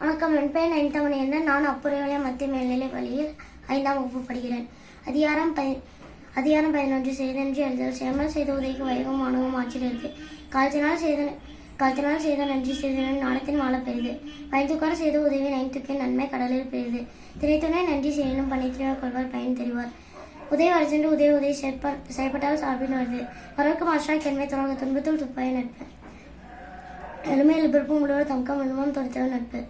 வணக்கம். என் பெயர் நயன்தமணி என்ற நான் அப்புறவளைய மத்திய மேல்நிலை பள்ளியில் 5ஆம் வகுப்பு படிக்கிறேன். அதிகாரம் 11 செய்தென்று எழுதல். சேமல் செய்த உதவிக்கு வைகவும் அணுவும் ஆட்சியில் இருக்கு. காலத்தினால் செய்த நன்றி செய்தனன் நாளத்தின் வாழ பெரிது. பயந்துக்கார செய்த உதவி நைந்துக்கு நன்மை கடலில் பெரிது. திரைத்துணை நன்றி செய்யணும் பணித்தினர் கொள்வார் பயன் தெரிவார். உதவி வரச்சென்று உதவி செய்யப்பட்டால் சார்பின் வருது. வரவுக்கு மாற்றாய் கென்மை தொடங்க துன்பத்தில் துப்பாய நட்பு. எளிமையில் பிறப்பு முழுவர் தம்கம் விழுமம் தொடுத்தவர் நட்பு.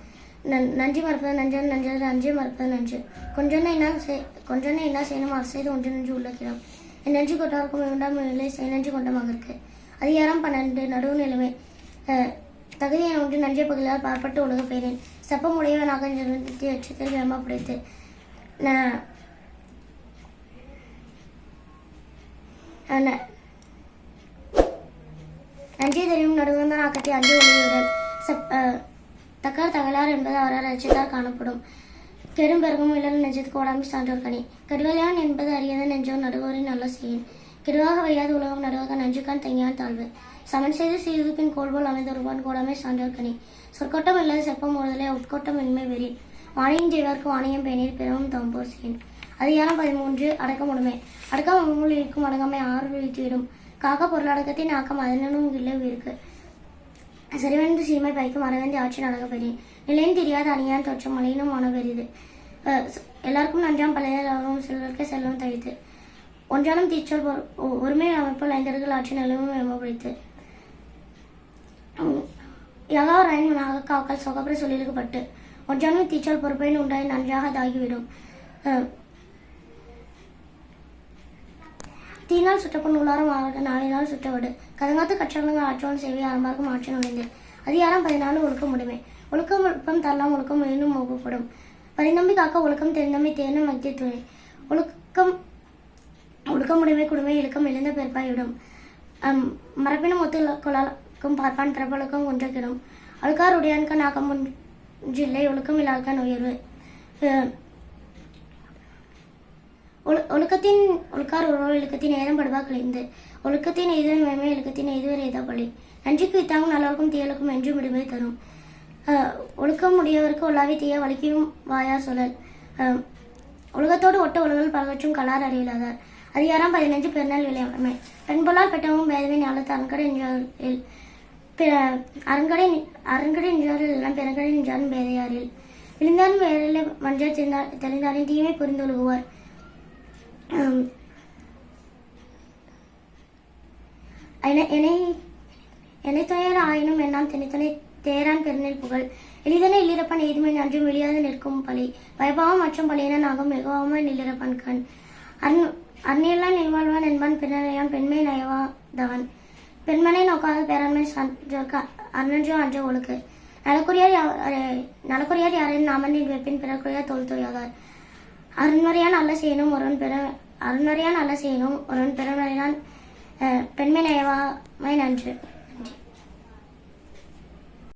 நன்றி மறப்பது நஞ்சன் நஞ்சது அஞ்சே மறப்பது நஞ்சு. கொஞ்சொன்னை என்ன செய்யணும் அரசு ஒன்று நஞ்சு உள்ளக்கிறோம். என் நன்றி கொண்டாருக்கும் இரண்டாம் நிலை செய் நன்றி கொண்ட மகற்கு. அதிகாரம் 12 நடுவு நிலைமை. தகுதியை ஒன்று நன்றிய பகுதியால் பார்ப்பட்டு உலக பெயரின் செப்பம் உடையவனாக அச்சத்தில் வேமா பிடித்து நன்றி தெரியும் நடுவந்தான் ஆக்கத்தை அன்றி ஒளியுடன் தக்கார் தகலார் என்பது அவரால் அச்சத்தால் காணப்படும். கெடும் பெருகும் இல்லல் நெஞ்சத்துக்கு ஓடாமை சான்றோர் கனி. கெடுவலையான் என்பது அறியாத நெஞ்சோர் நடுவோரின் நல்ல செய்யும். கெடுவாக வையாது உலகம் நடுவாக நஞ்சுக்கான் தங்கியான் தாழ்வு. சமன் செய்து சீர்தூக்கின் கோள்போல் அமைந்தொருவான் கோடாமை சான்றோர் கனி. சொற்கோட்டம் இல்லாத செப்பம் ஓடுதலை உட்கோட்டம் இன்மை வெறி. வாணியம் செய்வார்க்கு வாணியம் பேணீர் பிறவும் தம்போர் செய்யும். அதிகாரம் 13 அடக்கம் உடைமை. அடக்கம் உள் இருக்கும் அடங்காமை 6 வீழ்த்திவிடும். காக்க பொருளடக்கத்தின் ஆக்கம் அதனும் இல்லை உயிருக்கு. சரிவந்து சீமை பைக்கும் அறவந்தி ஆட்சி நடக்க பெரிய நிலையும் தெரியாத அணியான் தோற்றம் மலையினும் மன பெரிது. எல்லாருக்கும் நன்றாம் பழையவரும் சிலருக்கு செல்வம் தவித்து. ஒன்றாலும் தீச்சல் ஒருமை அமைப்பில் 5 ஆட்சி நிலவும் எம்மபிடித்து. யகாவர் அயன்மனாக காக்கால் சொகப்பட சொல்லியிருக்கப்பட்டு ஒன்றாலும் தீச்சல் பொறுப்பையின் உண்டாய் நன்றாக தாகிவிடும். தீனால் சுட்டப்பன் உள்ளாரம் ஆகட்ட 4 நாள் சுட்டவடு. கதங்காத்து கற்றவங்க ஆற்றோன் சேவை ஆரம்பார்க்கும் ஆட்சி நுழைந்து. அதிகாரம் 14 ஒழுக்கம் உடைமை. ஒழுக்கம் தரலாம் ஒழுக்கம் மீண்டும் மோகப்படும். பரிநம்பி காக்க ஒழுக்கம் தெரிந்தமை தேர்ந்த மத்திய துணை. ஒழுக்கம் உடைமை குடுமை இழுக்கம் எழுந்த பெருப்பாயிடும். மரப்பினம் ஒத்து கொள்ளாக்கும் பார்ப்பான் பிறப்பொழுக்கம் ஒன்றக்கிடும். அழுக்கார் உடையான்கண் ஆக்கம் ஒன்றில்லை ஒழுக்கம் இல்லாழ்கண் உயர்வு. ஒழுக்கார் ஒருவர் இழுக்கத்தின் நேரம் படுவா கழிந்து. ஒழுக்கத்தின் எய்துவன் மேன்மை இழுக்கத்தின் எய்துவர் எய்தா பழி. நன்றிக்கு வித்தாங்கும் நல்லவர்க்கும் தீயலுக்கும் என்று முடிவை தரும். ஒழுக்கம் உடையவருக்கு ஒல்லாவி தீய வலிக்கும் வாயார் சொல்லல். ஒழுக்கத்தோடு ஒட்ட ஒழுகல் பலவற்றும் கலார் அறிவிலாதார். அதிகாரம் 15 பெருநாள் விளையாமை. பெண்பொருளால் பெற்றவும் பேதவின் ஞாலத்து அரண்கடை நின்றாரில் எல்லாம் பெருங்கடை நின்றாரும் பேதையாரில். விழுந்தாரும் வேறில் மஞ்சள் தெரிந்தாரின் தீமை புரிந்து ஒழுகுவார். என்னை துணையர் ஆயினும் என்னாம் திணைத்துணை தேரான் பெருநெல் புகழ். எளிதனை இல்லிரப்பன் எய்துமை நன்றும் வெளியாது நிற்கும் பழி. பயபாவம் மற்றும் பழியின நாகும் மிகவும் நில்லிரப்பன் கண். அந்நியெல்லாம் நின்வாழ்வான் என்பான் பின்னரையான் பெண்மை நயவாதவன். பெண்மனை நோக்காத பேராண்மை சான்றோர்க்கு அன்னன்றோ அன்றோ ஒழுக்கு. நலக்குரியார் யாரையும் நாமனின் வெப்பின் பிறக்குரியார் தோல் தோயாதார். அருண்மறையான் நல்ல செய்யணும் ஒருவன் பிறவரையான் பெண்மை நயவாமை நன்று.